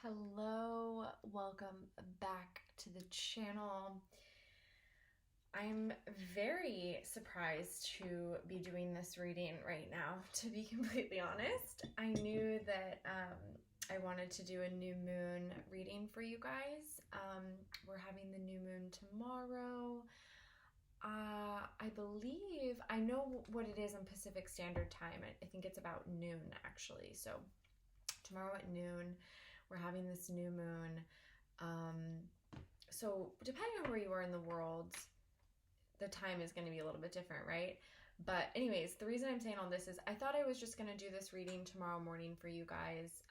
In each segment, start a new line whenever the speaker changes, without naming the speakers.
Hello, welcome back to the channel. I'm very surprised to be doing this reading right now, to be completely honest. I knew that I wanted to do a new moon reading for you guys. We're having the new moon tomorrow. I believe, I know what it is on Pacific Standard Time. I think it's about noon actually. So tomorrow at noon, we're having this new moon. So depending on where you are in the world, the time is going to be a little bit different, right? But anyways, the reason I'm saying all this is I thought I was just going to do this reading tomorrow morning for you guys.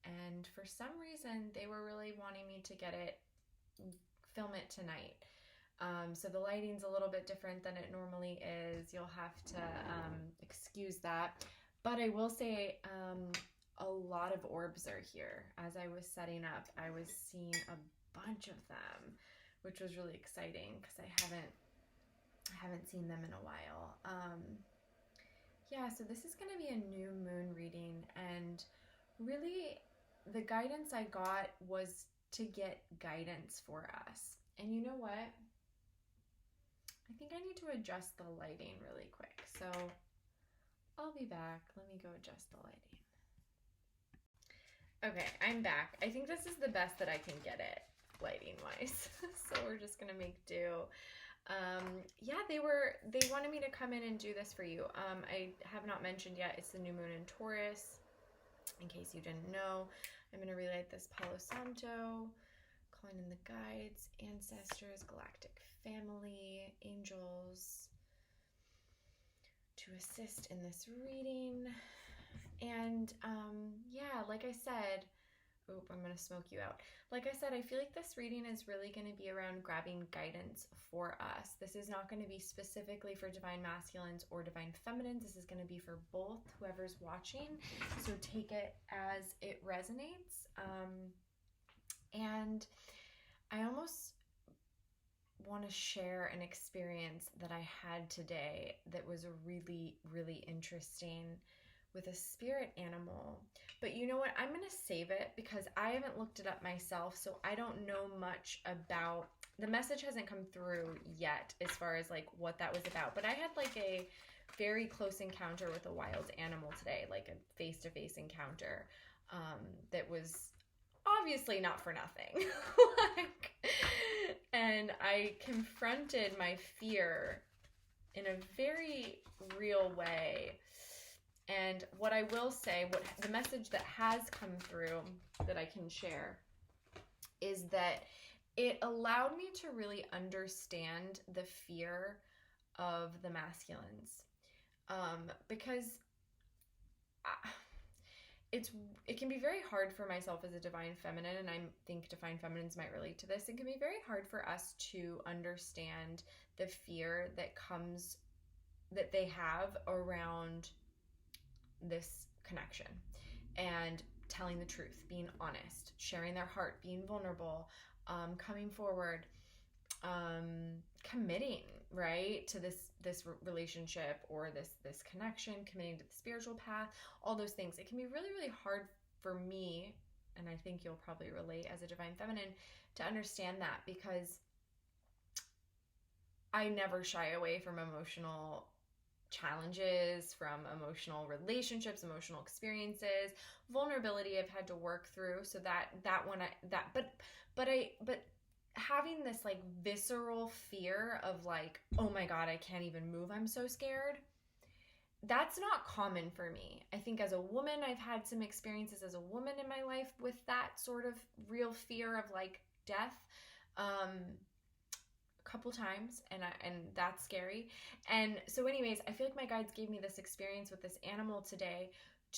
And for some reason, they were really wanting me to film it tonight. So the lighting's a little bit different than it normally is. You'll have to excuse that. But I will say a lot of orbs are here. As I was setting up, I was seeing a bunch of them, which was really exciting because I haven't seen them in a while. Yeah, so this is going to be a new moon reading, and really the guidance I got was to get guidance for us. And you know what? I think I need to adjust the lighting really quick. So I'll be back. Let me go adjust the lighting. Okay, I'm back. I think this is the best that I can get it lighting wise. So we're just gonna make do. Yeah, they wanted me to come in and do this for you. I have not mentioned yet, it's the new moon in Taurus. In case you didn't know, I'm gonna relight this Palo Santo, calling in the guides, ancestors, galactic family, angels to assist in this reading. And yeah, like I said, I'm gonna smoke you out. Like I said, I feel like this reading is really going to be around grabbing guidance for us. This is not going to be specifically for divine masculines or divine feminines. This is going to be for both, whoever's watching. So take it as it resonates. And I almost want to share an experience that I had today that was really, really interesting with a spirit animal. But you know what? I'm going to save it because I haven't looked it up myself, so I don't know much about, the message hasn't come through yet as far as like what that was about. But I had like a very close encounter with a wild animal today, like a face-to-face encounter that was obviously not for nothing. And I confronted my fear in a very real way. And what I will say, what the message that has come through that I can share is that it allowed me to really understand the fear of the masculines. Because it can be very hard for myself as a divine feminine, and I think divine feminines might relate to this. It can be very hard for us to understand the fear that they have around this connection and telling the truth, being honest, sharing their heart, being vulnerable, coming forward, committing, right, to this relationship or this connection, committing to the spiritual path, all those things. It can be really, really hard for me, and I think you'll probably relate as a divine feminine, to understand that because I never shy away from emotional challenges, from emotional relationships, emotional experiences, vulnerability I've had to work through. So but having this like visceral fear of like, oh my God, I can't even move, I'm so scared. That's not common for me. I think as a woman, I've had some experiences as a woman in my life with that sort of real fear of like death. Couple times, and that's scary. And so anyways, I feel like my guides gave me this experience with this animal today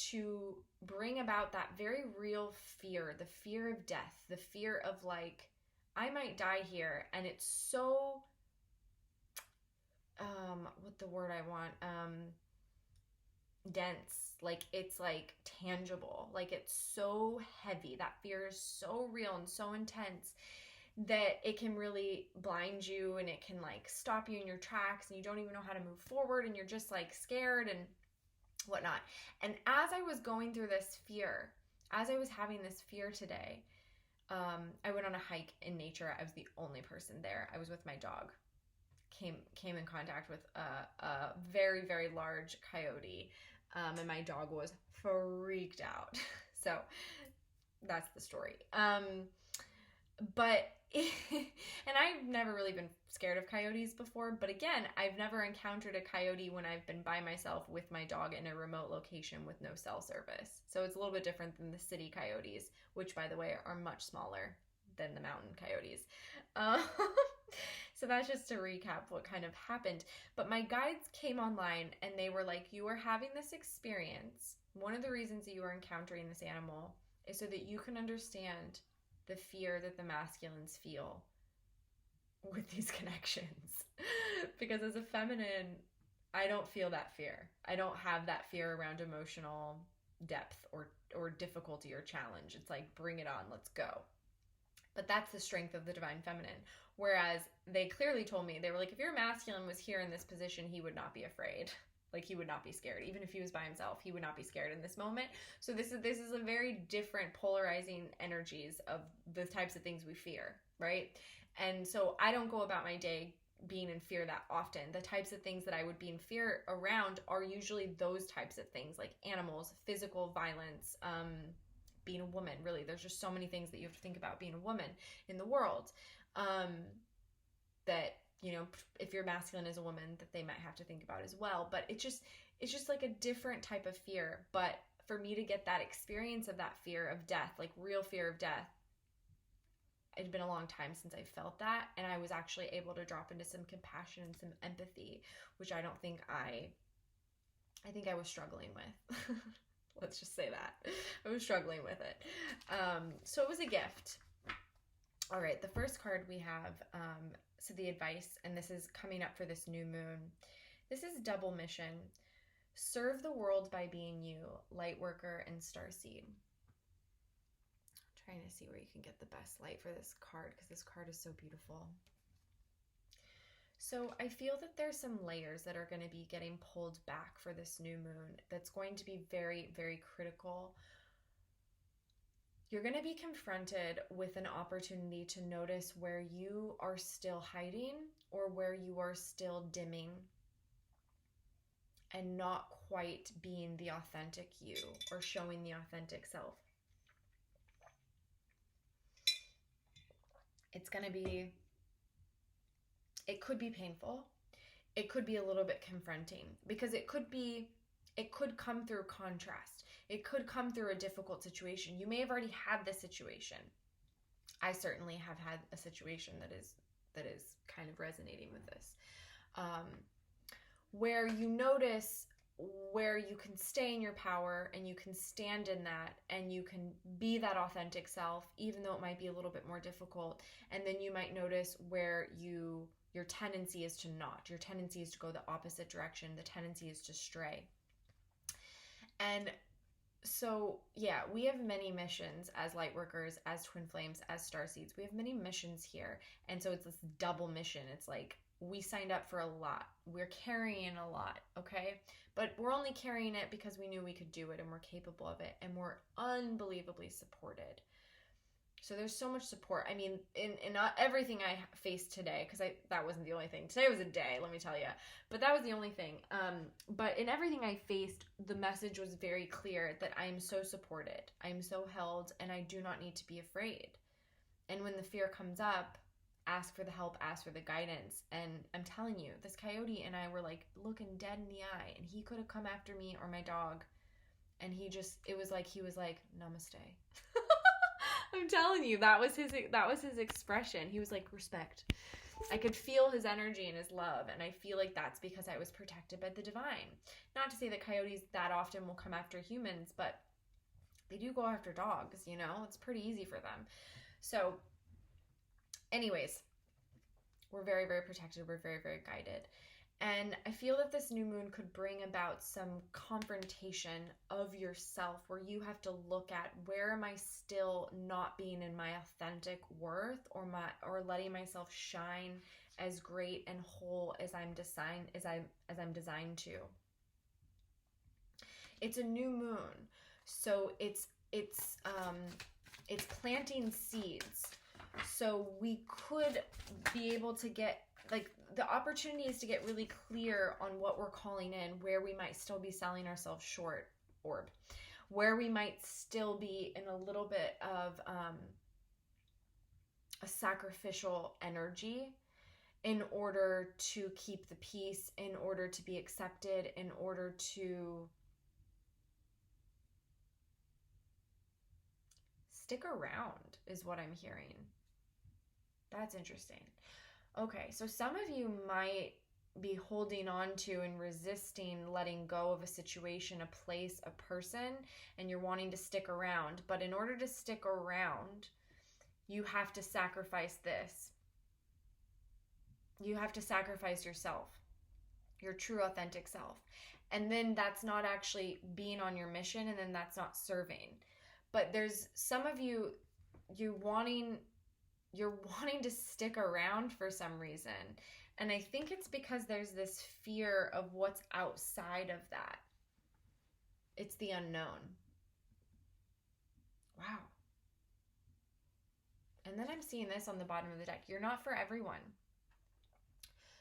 to bring about that very real fear, the fear of death, the fear of like, I might die here. And it's so what the word I want, dense, like it's like tangible, like it's so heavy. That fear is so real and so intense that it can really blind you, and it can like stop you in your tracks, and you don't even know how to move forward, and you're just like scared and whatnot. And as I was going through this fear, as I was having this fear today, I went on a hike in nature. I was the only person there. I was with my dog. Came in contact with a very, very large coyote, and my dog was freaked out. So that's the story. But and I've never really been scared of coyotes before, but again, I've never encountered a coyote when I've been by myself with my dog in a remote location with no cell service. So it's a little bit different than the city coyotes, which, by the way, are much smaller than the mountain coyotes. So that's just to recap what kind of happened. But my guides came online and they were like, you are having this experience. One of the reasons that you are encountering this animal is so that you can understand the fear that the masculines feel with these connections. Because as a feminine, I don't feel that fear. I don't have that fear around emotional depth or difficulty or challenge. It's like, bring it on, let's go. But that's the strength of the divine feminine. Whereas they clearly told me, they were like, if your masculine was here in this position, he would not be afraid. Like, he would not be scared. Even if he was by himself, he would not be scared in this moment. So this is a very different polarizing energies of the types of things we fear, right? And so I don't go about my day being in fear that often. The types of things that I would be in fear around are usually those types of things, like animals, physical violence, being a woman. Really, there's just so many things that you have to think about being a woman in the world, that, you know, if you're masculine as a woman, that they might have to think about as well. But it's just like a different type of fear. But for me to get that experience of that fear of death, like real fear of death, it'd been a long time since I felt that, and I was actually able to drop into some compassion and some empathy, which I don't think I think I was struggling with. Let's just say that. I was struggling with it. So it was a gift. All right, the first card we have, so the advice, and this is coming up for this new moon. This is double mission. Serve the world by being you, light worker and starseed. Trying to see where you can get the best light for this card, because this card is so beautiful. So I feel that there's some layers that are going to be getting pulled back for this new moon that's going to be very, very critical. You're going to be confronted with an opportunity to notice where you are still hiding or where you are still dimming and not quite being the authentic you or showing the authentic self. It's going to be, it could be painful. It could be a little bit confronting, because it could come through contrast. It could come through a difficult situation. You may have already had this situation. I certainly have had a situation that is kind of resonating with this, where you notice where you can stay in your power and you can stand in that and you can be that authentic self, even though it might be a little bit more difficult. And then you might notice where your tendency is to not. Your tendency is to go the opposite direction. The tendency is to stray. And so, yeah, we have many missions as light workers, as twin flames, as starseeds. We have many missions here. And so it's this double mission. It's like we signed up for a lot. We're carrying a lot, okay? But we're only carrying it because we knew we could do it and we're capable of it. And we're unbelievably supported. So there's so much support. I mean, in not everything I faced today, because that wasn't the only thing. Today was a day, let me tell you. But that was the only thing. But in everything I faced, the message was very clear that I am so supported. I am so held, and I do not need to be afraid. And when the fear comes up, ask for the help, ask for the guidance. And I'm telling you, this coyote and I were like looking dead in the eye, and he could have come after me or my dog. And it was like, he was like, namaste. I'm telling you, that was his expression. He was like, respect. I could feel his energy and his love, and I feel like that's because I was protected by the divine. Not to say that coyotes that often will come after humans, but they do go after dogs, you know? It's pretty easy for them. So, anyways, we're very, very protected. We're very, very guided. And I feel that this new moon could bring about some confrontation of yourself, where you have to look at, where am I still not being in my authentic worth, or letting myself shine as great and whole as I'm designed to. It's a new moon, so it's it's planting seeds. So we could be able to get, like, the opportunity is to get really clear on what we're calling in, where we might still be selling ourselves short, where we might still be in a little bit of a sacrificial energy in order to keep the peace, in order to be accepted, in order to stick around, is what I'm hearing. That's interesting. Okay, so some of you might be holding on to and resisting letting go of a situation, a place, a person, and you're wanting to stick around. But in order to stick around, you have to sacrifice this. You have to sacrifice yourself, your true authentic self. And then that's not actually being on your mission, and then that's not serving. But there's some of you, you're wanting to stick around for some reason. And I think it's because there's this fear of what's outside of that. It's the unknown. Wow. And then I'm seeing this on the bottom of the deck. You're not for everyone.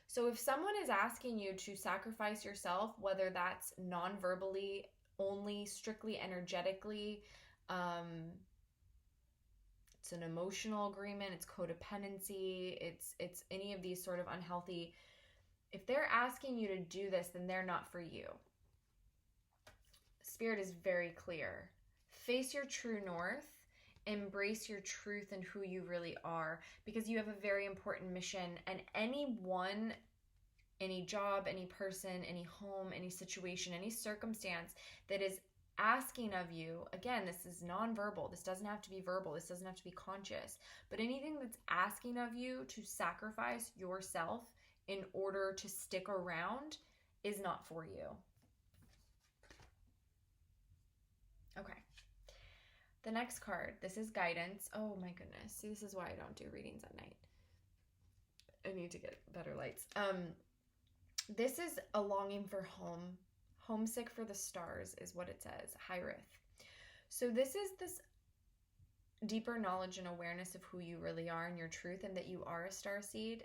So if someone is asking you to sacrifice yourself, whether that's non-verbally, only strictly energetically, it's an emotional agreement, it's codependency, it's any of these sort of unhealthy. If they're asking you to do this, then they're not for you. Spirit is very clear. Face your true north. Embrace your truth and who you really are, because you have a very important mission. And anyone, any job, any person, any home, any situation, any circumstance that is asking of you, again, this is nonverbal. This doesn't have to be verbal. This doesn't have to be conscious. But anything that's asking of you to sacrifice yourself in order to stick around is not for you. Okay. The next card, this is guidance. Oh my goodness. See, this is why I don't do readings at night. I need to get better lights. This is a longing for home. Homesick for the stars is what it says. Hyrith. So this is this deeper knowledge and awareness of who you really are and your truth, and that you are a star seed,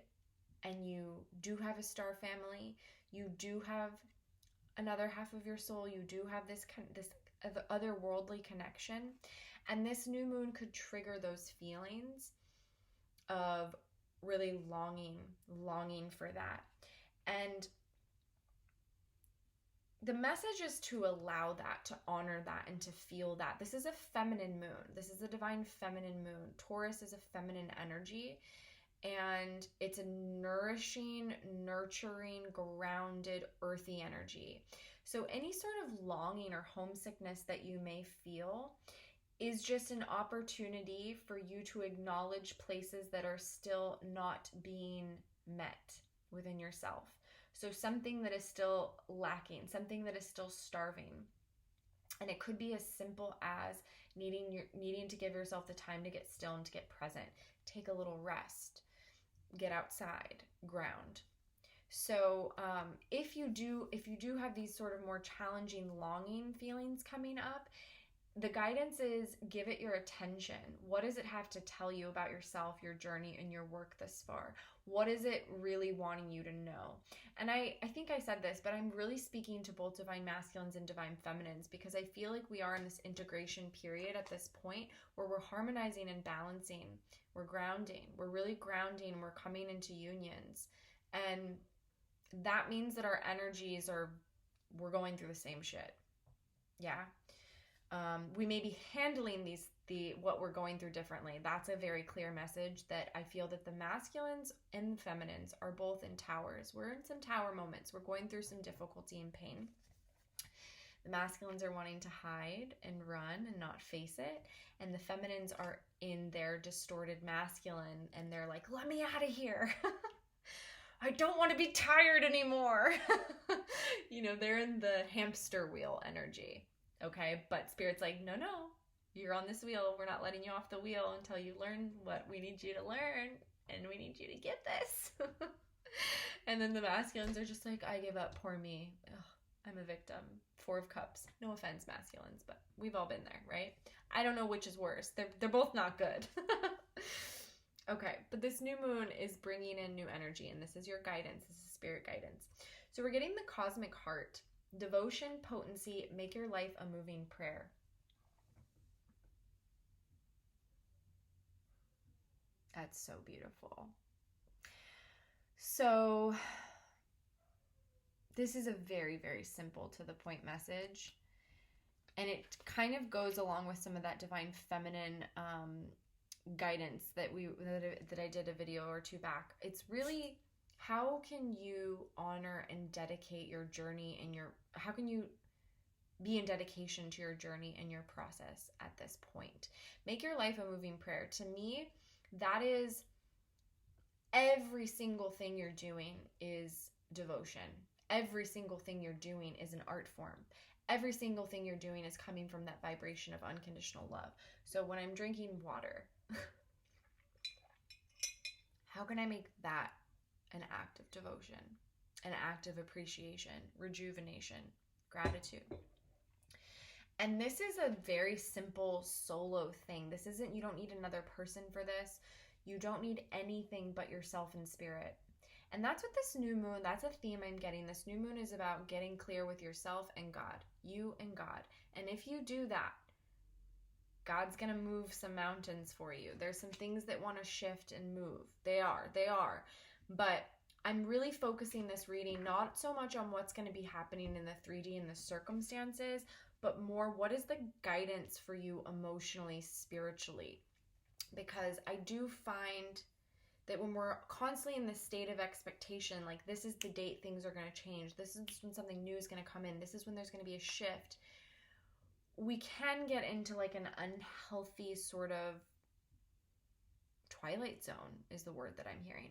and you do have a star family. You do have another half of your soul. You do have this otherworldly connection. And this new moon could trigger those feelings of really longing for that. And the message is to allow that, to honor that, and to feel that. This is a feminine moon. This is a divine feminine moon. Taurus is a feminine energy, and it's a nourishing, nurturing, grounded, earthy energy. So any sort of longing or homesickness that you may feel is just an opportunity for you to acknowledge places that are still not being met within yourself. So something that is still lacking, something that is still starving. And it could be as simple as needing to give yourself the time to get still and to get present. Take a little rest. Get outside. Ground. So if you do have these sort of more challenging longing feelings coming up, the guidance is give it your attention. What does it have to tell you about yourself, your journey, and your work thus far? What is it really wanting you to know? And I think I said this, but I'm really speaking to both divine masculines and divine feminines, because I feel like we are in this integration period at this point where we're harmonizing and balancing. We're grounding. We're really grounding. We're coming into unions. And that means that our energies we're going through the same shit. Yeah. We may be handling what we're going through differently. That's a very clear message that I feel that the masculines and the feminines are both in towers. We're in some tower moments. We're going through some difficulty and pain. The masculines are wanting to hide and run and not face it. And the feminines are in their distorted masculine, and they're like, let me out of here. I don't want to be tired anymore. They're in the hamster wheel energy. Okay, but Spirit's like, no, you're on this wheel. We're not letting you off the wheel until you learn what we need you to learn, and we need you to get this. And then the masculines are just like, I give up, poor me. Ugh. I'm a victim. 4 of Cups. No offense, masculines, but we've all been there, right? I don't know which is worse. They're both not good. Okay, but this new moon is bringing in new energy, and this is your guidance. This is spirit guidance. So we're getting the cosmic heart. Devotion, potency, make your life a moving prayer. That's so beautiful. So this is a very, very simple to the point message. And it kind of goes along with some of that divine feminine guidance that I did a video or two back. It's really, how can you honor and dedicate your journey and how can you be in dedication to your journey and your process at this point? Make your life a moving prayer. To me, that is, every single thing you're doing is devotion. Every single thing you're doing is an art form. Every single thing you're doing is coming from that vibration of unconditional love. So when I'm drinking water, how can I make that an act of devotion, an act of appreciation, rejuvenation, gratitude? And this is a very simple solo thing. This isn't, you don't need another person for this. You don't need anything but yourself and spirit. And that's what this new moon, that's a theme I'm getting. This new moon is about getting clear with yourself and God, you and God. And if you do that, God's going to move some mountains for you. There's some things that want to shift and move. They are. But I'm really focusing this reading not so much on what's going to be happening in the 3D and the circumstances, but more what is the guidance for you emotionally, spiritually. Because I do find that when we're constantly in this state of expectation, like this is the date things are going to change, this is when something new is going to come in, this is when there's going to be a shift, we can get into like an unhealthy sort of twilight zone is the word that I'm hearing.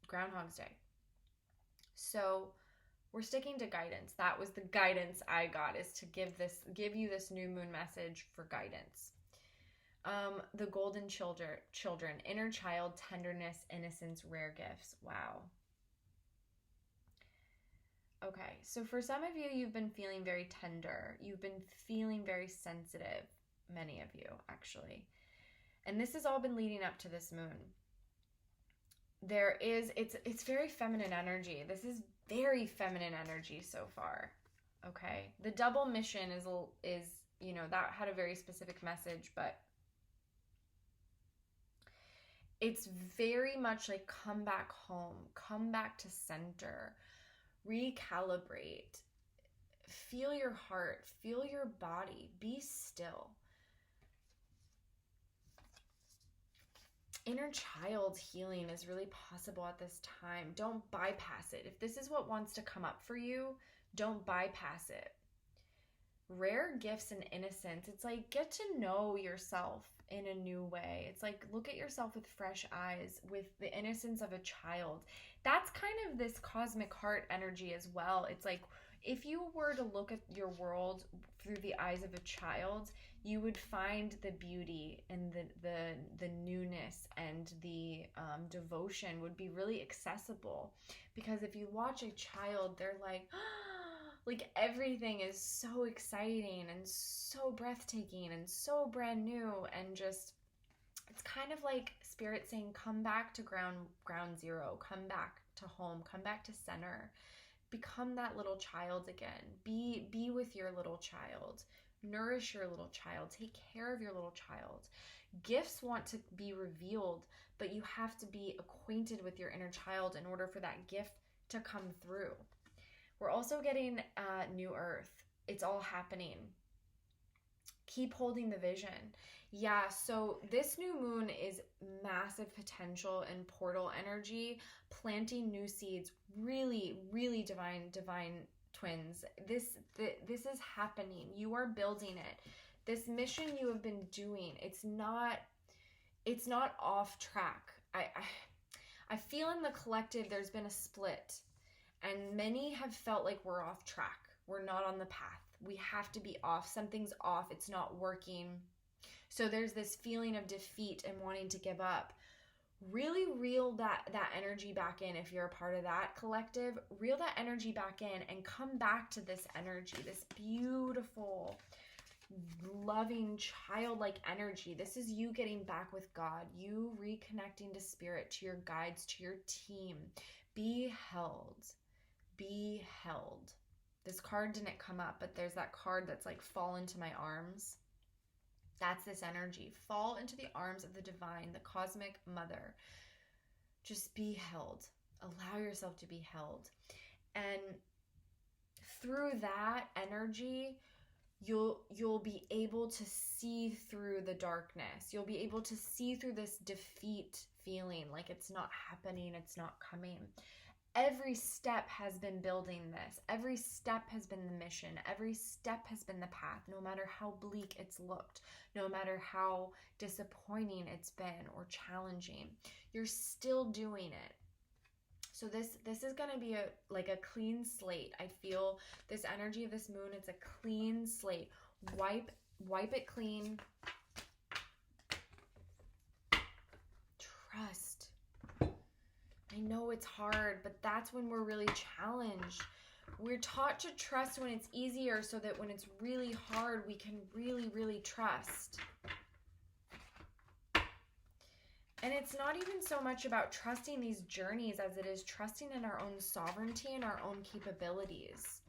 Groundhog's Day. So we're sticking to guidance. That was the guidance I got, is to give you this new moon message for guidance. The golden children, inner child, tenderness, innocence, rare gifts. Wow. Okay, so for some of you, you've been feeling very tender. You've been feeling very sensitive. Many of you, actually. And this has all been leading up to this moon. It's very feminine energy. This is very feminine energy so far. Okay, the double mission is that had a very specific message, but it's very much like come back home, come back to center, recalibrate, feel your heart, feel your body, be still. Inner child healing is really possible at this time. Don't bypass it. If this is what wants to come up for you, don't bypass it. Rare gifts and innocence. It's like get to know yourself in a new way. It's like look at yourself with fresh eyes, with the innocence of a child. That's kind of this cosmic heart energy as well. It's like if you were to look at your world through the eyes of a child, you would find the beauty and the newness, and the devotion would be really accessible. Because if you watch a child, they're like, like everything is so exciting and so breathtaking and so brand new, and just it's kind of like spirit saying, come back to ground zero, come back to home, come back to center. Become that little child again. Be with your little child. Nourish your little child. Take care of your little child. Gifts want to be revealed, but you have to be acquainted with your inner child in order for that gift to come through. We're also getting New Earth. It's all happening. Keep holding the vision. Yeah, so this new moon is massive potential and portal energy, planting new seeds, really, really divine twins. This is happening. You are building it. This mission you have been doing, it's not off track. I feel in the collective there's been a split, and many have felt like we're off track. We're not on the path. We have to be off. Something's off. It's not working. So there's this feeling of defeat and wanting to give up. really reel that energy back in. If you're a part of that collective, reel that energy back in and come back to this energy, this beautiful, loving, childlike energy. This is you getting back with God, you reconnecting to spirit, to your guides, to your team. Be held. Be held. This card didn't come up, but there's that card that's like fall into my arms. That's this energy. Fall into the arms of the divine, the cosmic mother. Just be held. Allow yourself to be held. And through that energy, you'll be able to see through the darkness. You'll be able to see through this defeat feeling, like it's not happening, it's not coming. Every step has been building this. Every step has been the mission. Every step has been the path, no matter how bleak it's looked, no matter how disappointing it's been or challenging. You're still doing it. So this is going to be like a clean slate. I feel this energy of this moon, it's a clean slate. Wipe it clean. Trust. I know it's hard, but that's when we're really challenged. We're taught to trust when it's easier so that when it's really hard, we can really, really trust. And it's not even so much about trusting these journeys as it is trusting in our own sovereignty and our own capabilities.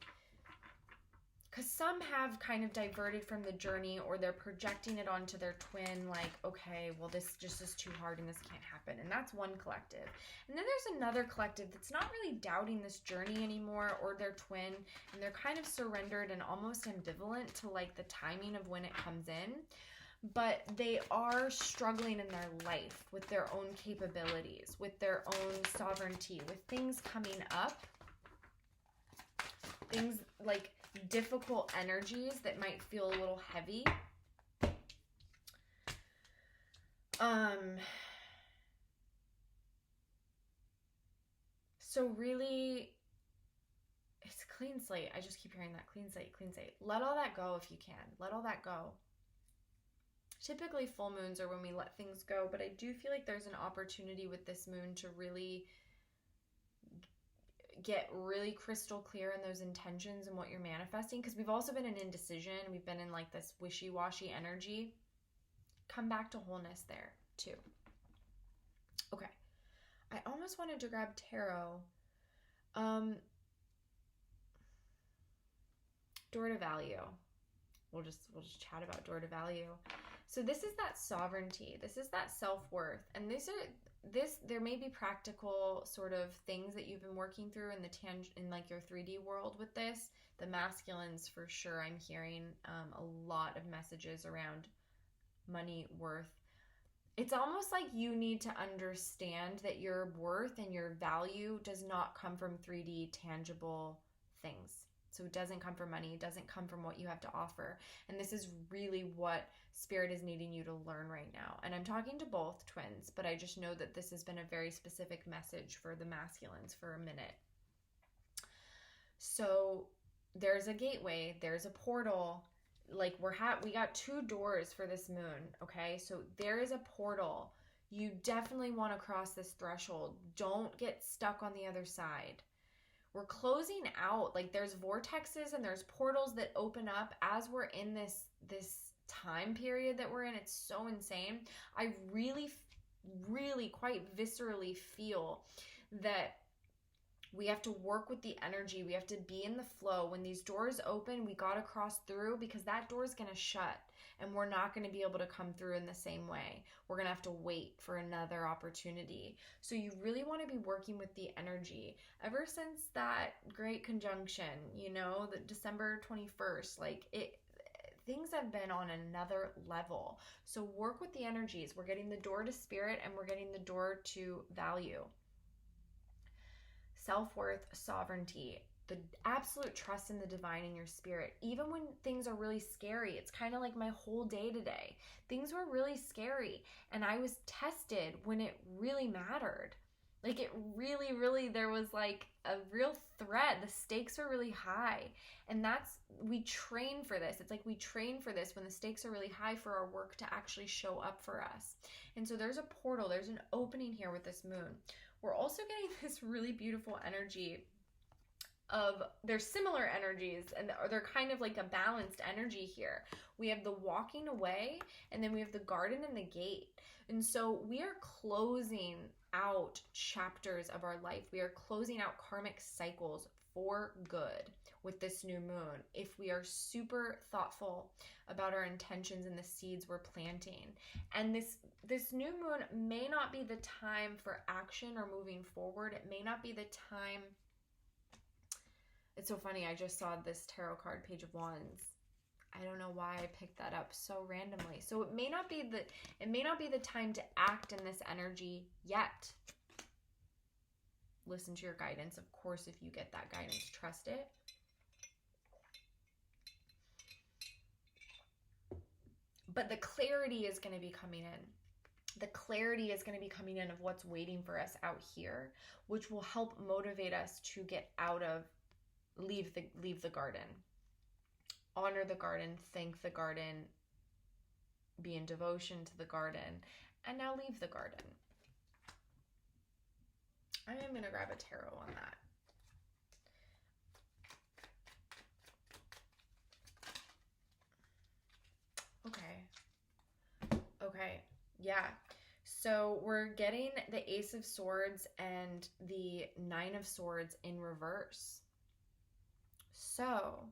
Because some have kind of diverted from the journey, or they're projecting it onto their twin, like, okay, well, this just is too hard and this can't happen. And that's one collective. And then there's another collective that's not really doubting this journey anymore, or their twin, and they're kind of surrendered and almost ambivalent to like the timing of when it comes in. But they are struggling in their life with their own capabilities, with their own sovereignty, with things coming up, things like difficult energies that might feel a little heavy. So really, it's a clean slate. I just keep hearing that, clean slate, clean slate. Let all that go if you can. Let all that go. Typically full moons are when we let things go, but I do feel like there's an opportunity with this moon to really get really crystal clear in those intentions and what you're manifesting, because we've also been in indecision. We've been in like this wishy-washy energy. Come back to wholeness there too. Okay. I almost wanted to grab tarot. Door to value. We'll just chat about door to value. So this is that sovereignty. This is that self-worth. And there may be practical sort of things that you've been working through in like your 3D world with this. The masculines, for sure, I'm hearing a lot of messages around money, worth. It's almost like you need to understand that your worth and your value does not come from 3D tangible things. So it doesn't come from money. It doesn't come from what you have to offer. And this is really what Spirit is needing you to learn right now. And I'm talking to both twins, but I just know that this has been a very specific message for the masculines for a minute. So there's a gateway. There's a portal. Like we got 2 doors for this moon, okay? So there is a portal. You definitely want to cross this threshold. Don't get stuck on the other side. We're closing out, like there's vortexes and there's portals that open up as we're in this time period that we're in. It's so insane. I really, really quite viscerally feel that we have to work with the energy. We have to be in the flow. When these doors open, we got to cross through, because that door is going to shut and we're not going to be able to come through in the same way. We're going to have to wait for another opportunity. So you really want to be working with the energy. Ever since that great conjunction, the December 21st, things have been on another level. So work with the energies. We're getting the door to spirit and we're getting the door to value. Self-worth, sovereignty, the absolute trust in the divine in your spirit. Even when things are really scary, it's kind of like my whole day today. Things were really scary and I was tested when it really mattered. Like it really, really, there was like a real threat. The stakes are really high. And we train for this. It's like we train for this when the stakes are really high for our work to actually show up for us. And so there's a portal, there's an opening here with this moon. We're also getting this really beautiful energy of, there's similar energies and they're kind of like a balanced energy here. We have the walking away and then we have the garden and the gate. And so we are closing out chapters of our life. We are closing out karmic cycles for good with this new moon. If we are super thoughtful about our intentions and the seeds we're planting. And this new moon may not be the time for action or moving forward. It may not be the time. It's so funny. I just saw this tarot card, Page of Wands. I don't know why I picked that up so randomly. So it may not be the time to act in this energy yet. Listen to your guidance. Of course, if you get that guidance, trust it. But the clarity is going to be coming in. The clarity is going to be coming in of what's waiting for us out here, which will help motivate us to get out of, leave the garden. Honor the garden, thank the garden, be in devotion to the garden, and now leave the garden. I am going to grab a tarot on that. Okay. Yeah. So we're getting the Ace of Swords and the Nine of Swords in reverse. So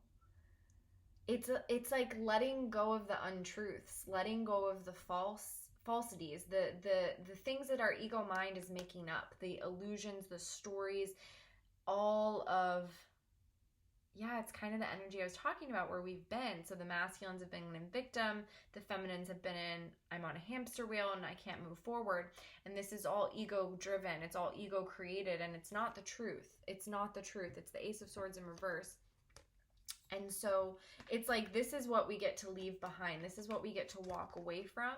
it's like letting go of the untruths, letting go of the falsities, the things that our ego mind is making up, the illusions, the stories, all of, yeah, it's kind of the energy I was talking about where we've been. So the masculines have been in victim, the feminines have been in, I'm on a hamster wheel and I can't move forward. And this is all ego driven. It's all ego created and it's not the truth. It's not the truth. It's the Ace of Swords in reverse. And so it's like, this is what we get to leave behind. This is what we get to walk away from.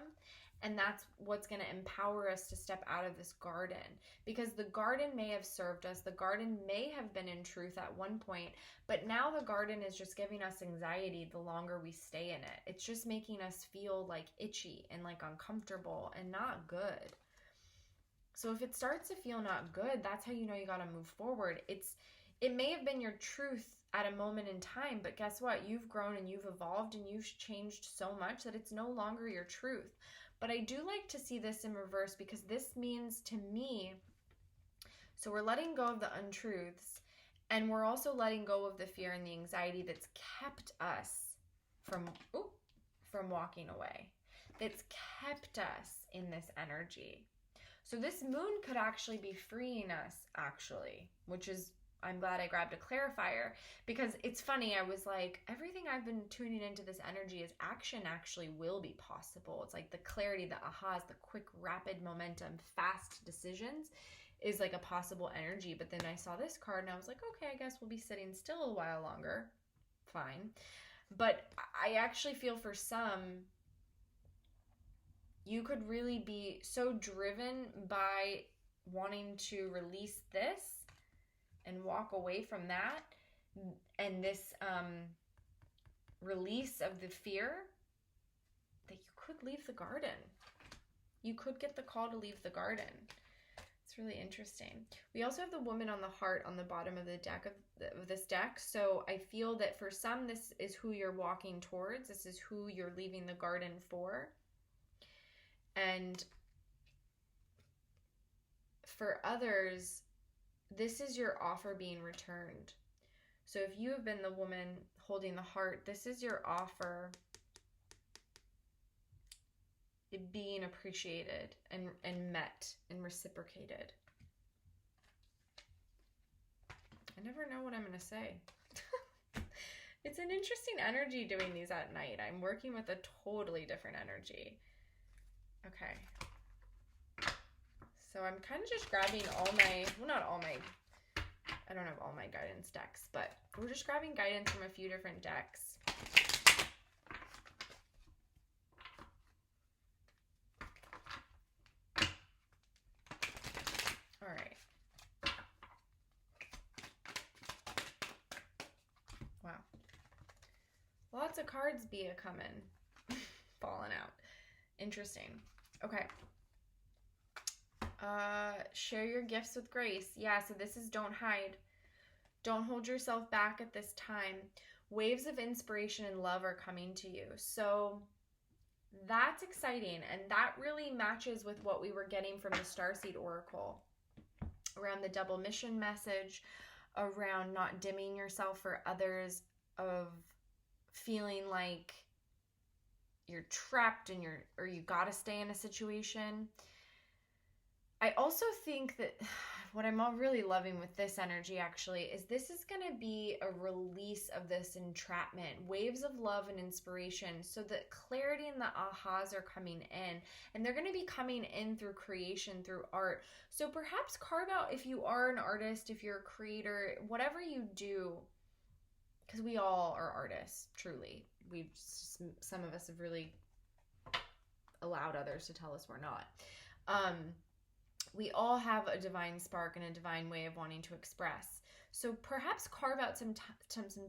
And that's what's going to empower us to step out of this garden. Because the garden may have served us. The garden may have been in truth at one point. But now the garden is just giving us anxiety the longer we stay in it. It's just making us feel like itchy and like uncomfortable and not good. So if it starts to feel not good, that's how you know you got to move forward. It may have been your truth at a moment in time, but guess what? You've grown and you've evolved and you've changed so much that it's no longer your truth. But I do like to see this in reverse because this means to me, so we're letting go of the untruths and we're also letting go of the fear and the anxiety that's kept us from walking away, that's kept us in this energy. So this moon could actually be freeing us, actually, which is, I'm glad I grabbed a clarifier because it's funny. I was like, everything I've been tuning into this energy is action actually will be possible. It's like the clarity, the ahas, the quick, rapid momentum, fast decisions is like a possible energy. But then I saw this card and I was like, okay, I guess we'll be sitting still a while longer. Fine. But I actually feel for some, you could really be so driven by wanting to release this and walk away from that and this release of the fear that you could leave the garden. You could get the call to leave the garden. It's really interesting. We also have the Woman on the Heart on the bottom of the deck of this deck. So I feel that for some, this is who you're walking towards. This is who you're leaving the garden for. And for others, this is your offer being returned. So if you have been the woman holding the heart, this is your offer being appreciated and met and reciprocated. I never know what I'm going to say. It's an interesting energy doing these at night. I'm working with a totally different energy. Okay. So I'm kind of just grabbing all my, well, not all my, I don't have all my guidance decks, but we're just grabbing guidance from a few different decks. All right. lots of cards be a-coming. Falling out. Interesting. Okay. Share your gifts with grace. Yeah, so this is don't hide. Don't hold yourself back at this time. Waves of inspiration and love are coming to you. So that's exciting. And that really matches with what we were getting from the Starseed Oracle around the double mission message, around not dimming yourself for others, of feeling like you're trapped and you got to stay in a situation. I also think that what I'm all really loving with this energy actually is this is going to be a release of this entrapment, waves of love and inspiration, so that clarity and the ahas are coming in, and they're going to be coming in through creation, through art. So perhaps carve out, if you are an artist, if you're a creator, whatever you do, because we all are artists, truly. Some of us have really allowed others to tell us we're not. We all have a divine spark and a divine way of wanting to express. So perhaps carve out some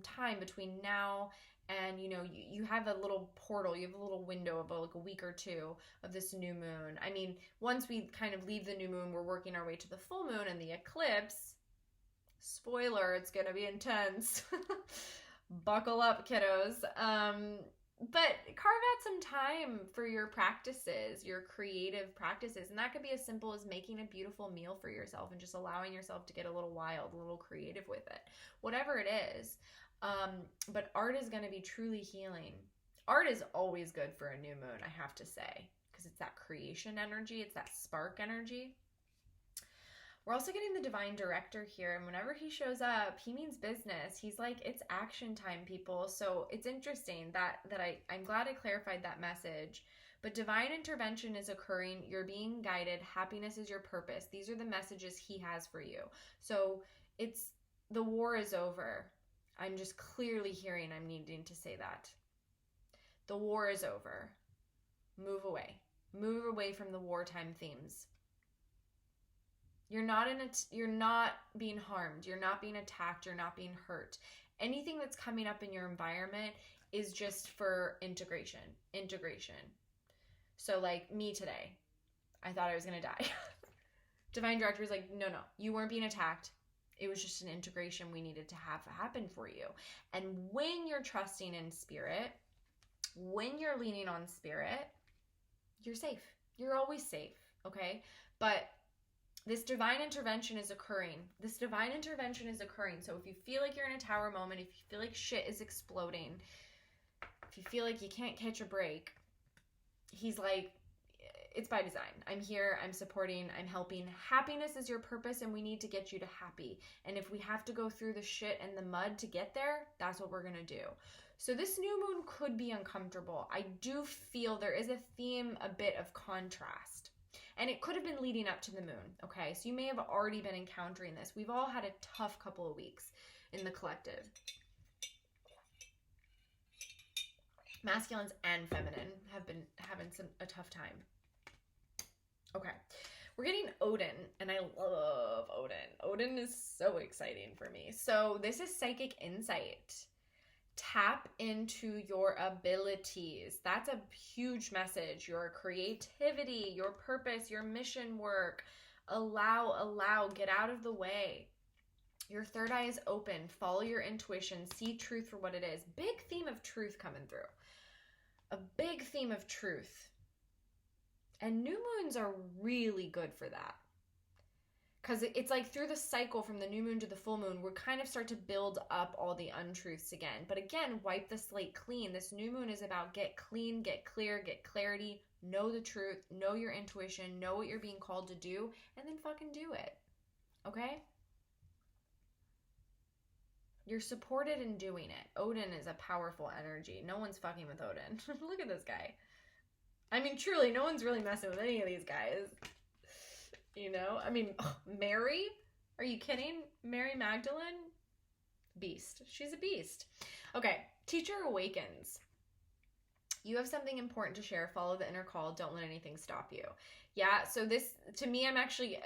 time between now and, you have a little portal, you have a little window of like a week or two of this new moon. I mean, once we kind of leave the new moon, we're working our way to the full moon and the eclipse. Spoiler, it's going to be intense. Buckle up, kiddos. But carve out some time for your practices, your creative practices. And that could be as simple as making a beautiful meal for yourself and just allowing yourself to get a little wild, a little creative with it. Whatever it is. But art is going to be truly healing. Art is always good for a new moon, I have to say, because it's that creation energy. It's that spark energy. We're also getting the divine director here, and whenever he shows up, he means business. He's like, it's action time, people. So it's interesting that I'm glad I clarified that message. But divine intervention is occurring. You're being guided. Happiness is your purpose. These are the messages he has for you. So it's, the war is over. I'm just clearly hearing I'm needing to say that. The war is over. Move away. Move away from the wartime themes. You're not being harmed. You're not being attacked. You're not being hurt. Anything that's coming up in your environment is just for integration. So like me today, I thought I was going to die. Divine director was like, no, you weren't being attacked. It was just an integration we needed to have happen for you. And when you're trusting in spirit, when you're leaning on spirit, you're safe. You're always safe. Okay. But this divine intervention is occurring. So if you feel like you're in a tower moment, if you feel like shit is exploding, if you feel like you can't catch a break, he's like, it's by design. I'm here, I'm supporting, I'm helping. Happiness is your purpose, and we need to get you to happy. And if we have to go through the shit and the mud to get there, that's what we're going to do. So this new moon could be uncomfortable. I do feel there is a theme, a bit of contrast. And it could have been leading up to the moon, okay? So you may have already been encountering this. We've all had a tough couple of weeks in the collective. Masculines and feminine have been having a tough time. Okay, we're getting Odin, and I love Odin. Odin is so exciting for me. So this is psychic insight. Tap into your abilities. That's a huge message. Your creativity, your purpose, your mission work. Allow, get out of the way. Your third eye is open. Follow your intuition. See truth for what it is. Big theme of truth coming through. A big theme of truth. And new moons are really good for that. Because it's like through the cycle from the new moon to the full moon, we kind of start to build up all the untruths again. But again, wipe the slate clean. This new moon is about get clean, get clear, get clarity, know the truth, know your intuition, know what you're being called to do, and then fucking do it. Okay? You're supported in doing it. Odin is a powerful energy. No one's fucking with Odin. Look at this guy. I mean, truly, no one's really messing with any of these guys. You know? I mean, Mary? Are you kidding? Mary Magdalene? Beast. She's a beast. Okay. Teacher awakens. You have something important to share. Follow the inner call. Don't let anything stop you. Yeah, so this, to me, I'm actually,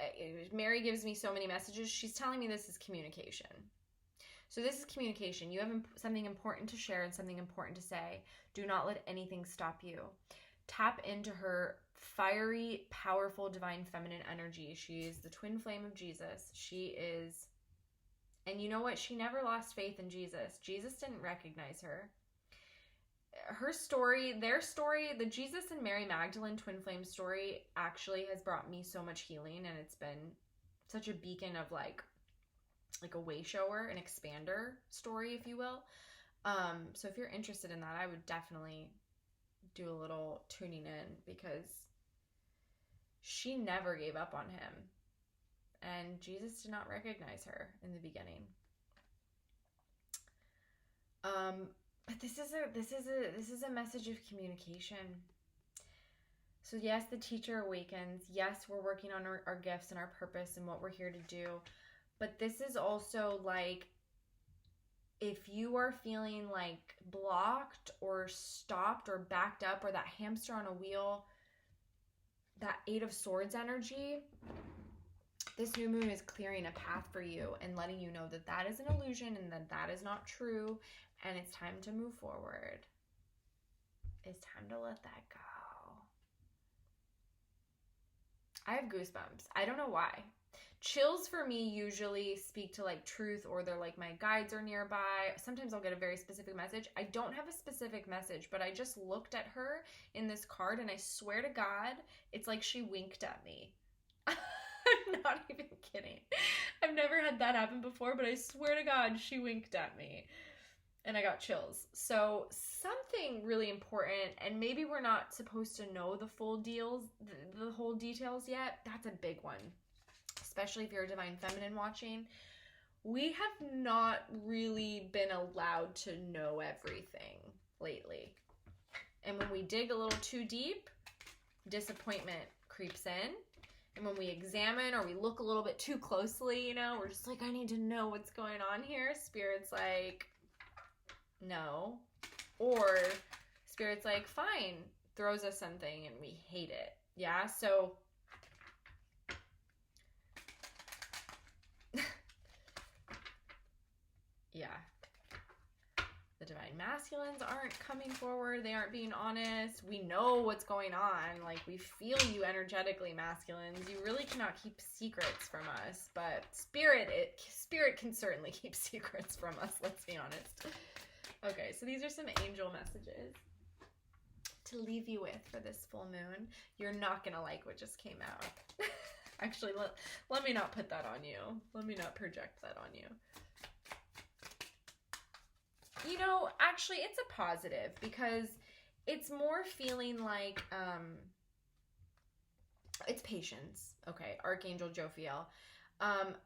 Mary gives me so many messages. She's telling me this is communication. So this is communication. You have something important to share and something important to say. Do not let anything stop you. Tap into her fiery, powerful, divine feminine energy. She is the twin flame of Jesus. She is, and you know what? She never lost faith in Jesus. Jesus didn't recognize her. Her story, their story, the Jesus and Mary Magdalene twin flame story actually has brought me so much healing, and it's been such a beacon of like a way shower, an expander story, if you will. So if you're interested in that, I would definitely do a little tuning in, because she never gave up on him, and Jesus did not recognize her in the beginning. But this is a message of communication. So yes, the teacher awakens. Yes, we're working on our gifts and our purpose and what we're here to do. But this is also like, if you are feeling like blocked or stopped or backed up, or that hamster on a wheel, that 8 of Swords energy, this new moon is clearing a path for you and letting you know that that is an illusion and that is not true, and it's time to move forward. It's time to let that go. I have goosebumps. I don't know why. Chills for me usually speak to like truth, or they're like my guides are nearby. Sometimes I'll get a very specific message. I don't have a specific message, but I just looked at her in this card, and I swear to God, it's like she winked at me. I'm not even kidding. I've never had that happen before, but I swear to God, she winked at me. And I got chills. So something really important, and maybe we're not supposed to know the full deals, the whole details yet. That's a big one. Especially if you're a divine feminine watching. We have not really been allowed to know everything lately. And when we dig a little too deep, disappointment creeps in. And when we examine or we look a little bit too closely, you know, we're just like, I need to know what's going on here. Spirit's like, no. Or Spirit's like, fine, throws us something and we hate it. Yeah, so yeah. The divine masculines aren't coming forward. They aren't being honest. We know what's going on. Like, we feel you energetically, masculines. You really cannot keep secrets from us. But spirit can certainly keep secrets from us. Let's be honest. Okay, so these are some angel messages to leave you with for this full moon. You're not going to like what just came out. Actually, let me not put that on you. Let me not project that on you. You know, actually, it's a positive, because it's more feeling like, it's patience. Okay, Archangel Jophiel.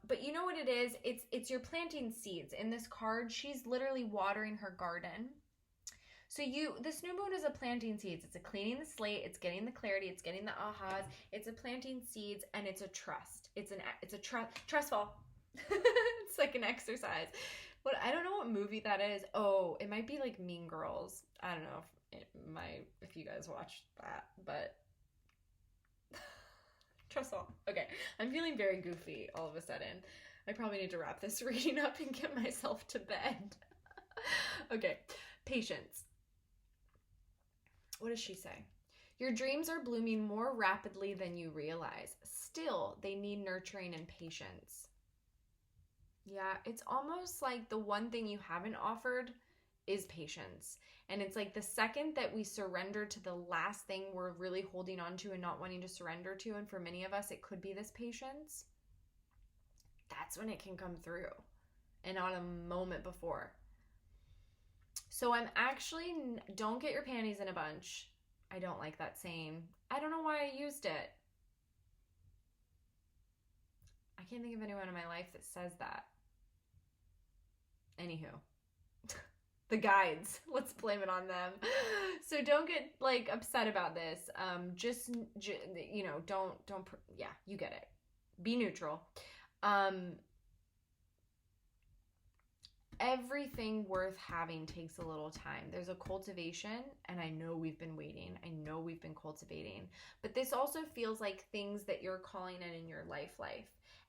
But you know what it is? It's you're planting seeds. In this card, she's literally watering her garden. So this new moon is a planting seeds. It's a cleaning the slate. It's getting the clarity. It's getting the ahas. It's a planting seeds, and it's a trust. It's a trustful. It's like an exercise. I don't know what movie that is. Oh, it might be like Mean Girls. I don't know if you guys watched that, but trustful. Okay, I'm feeling very goofy all of a sudden. I probably need to wrap this reading up and get myself to bed. Okay, patience. What does she say? Your dreams are blooming more rapidly than you realize. Still, they need nurturing and patience. Yeah, it's almost like the one thing you haven't offered is patience. And it's like the second that we surrender to the last thing we're really holding on to and not wanting to surrender to, and for many of us, it could be this patience, that's when it can come through, and not a moment before. So I'm actually, don't get your panties in a bunch. I don't like that saying. I don't know why I used it. I can't think of anyone in my life that says that. Anywho, the guides, let's blame it on them. So don't get like upset about this. Just you know, don't, yeah, you get it. Be neutral. Everything worth having takes a little time. There's a cultivation, and I know we've been waiting. I know we've been cultivating. But this also feels like things that you're calling in your life.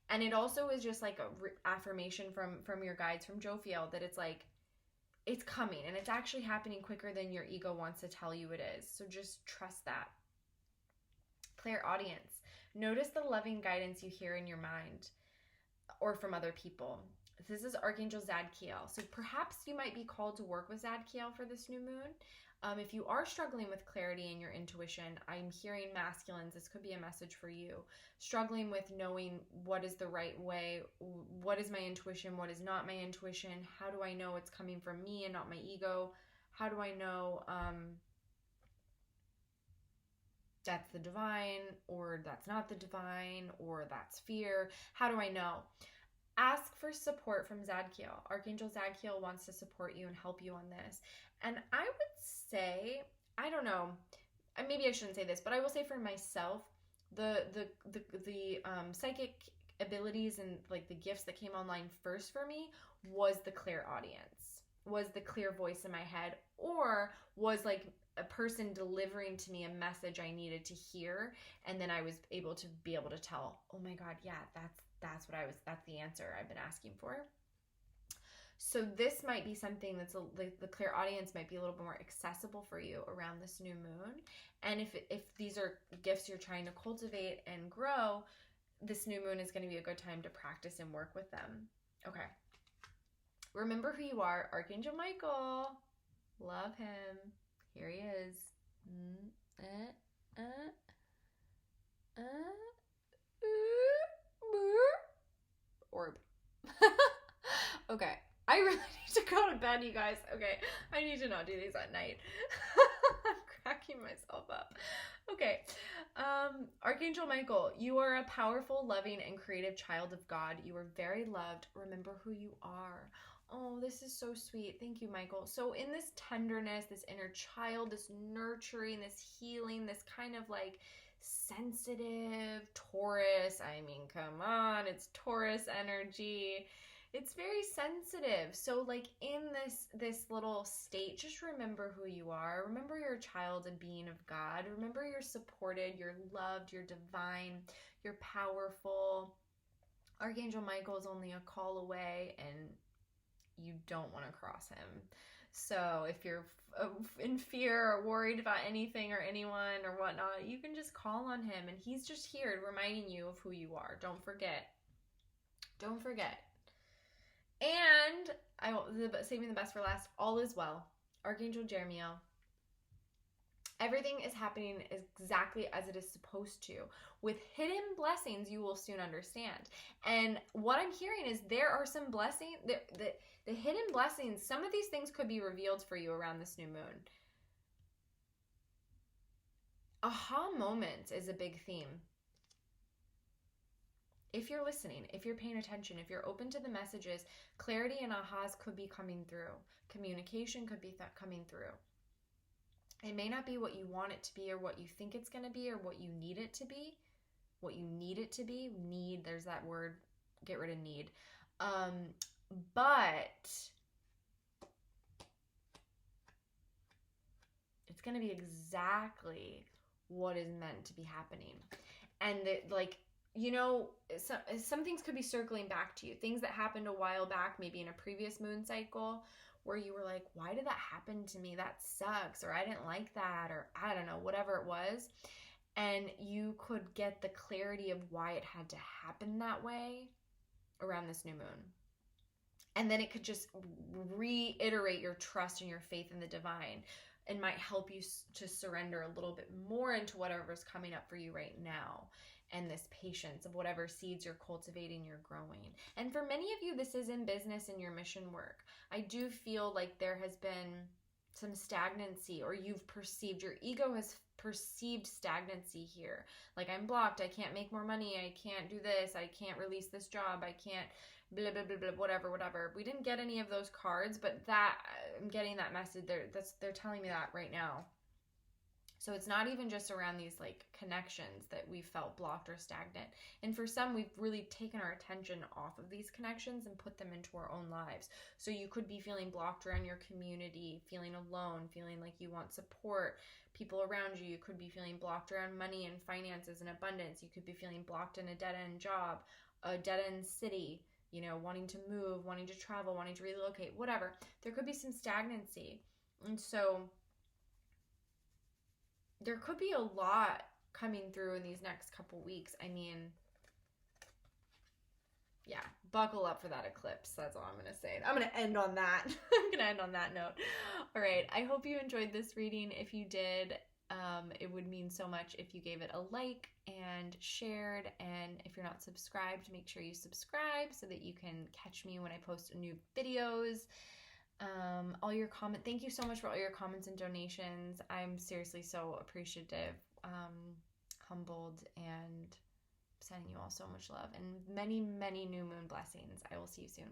And it also is just like a affirmation from your guides, from Jophiel, that it's like, it's coming and it's actually happening quicker than your ego wants to tell you it is. So just trust that. Clairaudience. Notice the loving guidance you hear in your mind or from other people. This is Archangel Zadkiel. So perhaps you might be called to work with Zadkiel for this new moon. If you are struggling with clarity in your intuition, I'm hearing masculines. This could be a message for you. Struggling with knowing what is the right way, what is my intuition, what is not my intuition, how do I know it's coming from me and not my ego, how do I know that's the divine, or that's not the divine, or that's fear, how do I know? Ask for support from Zadkiel. Archangel Zadkiel wants to support you and help you on this. And I would say, I don't know, maybe I shouldn't say this, but I will say for myself, the psychic abilities and like the gifts that came online first for me was the clairaudience, was the clear voice in my head, or was like a person delivering to me a message I needed to hear, and then I was able to tell, oh my God, yeah, that's the answer I've been asking for. So this might be something that's the clairaudience might be a little bit more accessible for you around this new moon. And if these are gifts you're trying to cultivate and grow, this new moon is going to be a good time to practice and work with them. Okay. Remember who you are, Archangel Michael. Love him. Here he is. Orb. Okay. I really need to go to bed, you guys. Okay. I need to not do these at night. I'm cracking myself up. Okay. Archangel Michael, you are a powerful, loving, and creative child of God. You are very loved. Remember who you are. Oh, this is so sweet. Thank you, Michael. So in this tenderness, this inner child, this nurturing, this healing, this kind of like sensitive Taurus. I mean, come on, it's Taurus energy. It's very sensitive. So like in this little state, just remember who you are. Remember you're a child and being of God. Remember you're supported, you're loved, you're divine, you're powerful. Archangel Michael is only a call away, and you don't want to cross him. So if you're in fear or worried about anything or anyone or whatnot, you can just call on him, and he's just here reminding you of who you are. Don't forget. Don't forget. And saving the best for last, all is well. Archangel Jeremiah. Everything is happening exactly as it is supposed to. With hidden blessings, you will soon understand. And what I'm hearing is there are some blessings, the hidden blessings, some of these things could be revealed for you around this new moon. Aha moments is a big theme. If you're listening, if you're paying attention, if you're open to the messages, clarity and ahas could be coming through. Communication could be coming through. It may not be what you want it to be or what you think it's going to be or what you need it to be. What you need it to be. Need, there's that word. Get rid of need. But it's going to be exactly what is meant to be happening. And some things could be circling back to you. Things that happened a while back, maybe in a previous moon cycle, where you were like, why did that happen to me? That sucks. Or I didn't like that. Or I don't know, whatever it was. And you could get the clarity of why it had to happen that way around this new moon. And then it could just reiterate your trust and your faith in the divine, and might help you to surrender a little bit more into whatever's coming up for you right now. And this patience of whatever seeds you're cultivating, you're growing. And for many of you, this is in business and your mission work. I do feel like there has been some stagnancy, or your ego has perceived stagnancy here. Like, I'm blocked, I can't make more money, I can't do this, I can't release this job, I can't blah, blah, blah, blah, whatever. We didn't get any of those cards, but I'm getting that message. They're telling me that right now. So it's not even just around these like connections that we felt blocked or stagnant. And for some, we've really taken our attention off of these connections and put them into our own lives. So you could be feeling blocked around your community, feeling alone, feeling like you want support. people around you. You could be feeling blocked around money and finances and abundance. You could be feeling blocked in a dead-end job, a dead-end city, you know, wanting to move, wanting to travel, wanting to relocate, whatever. There could be some stagnancy. And so there could be a lot coming through in these next couple weeks. I mean, yeah, buckle up for that eclipse. That's all I'm going to say. I'm going to end on that. I'm going to end on that note. All right. I hope you enjoyed this reading. If you did, it would mean so much if you gave it a like and shared. And if you're not subscribed, make sure you subscribe so that you can catch me when I post new videos. All your thank you so much for all your comments and donations. I'm seriously so appreciative, humbled, and sending you all so much love and many, many new moon blessings. I will see you soon.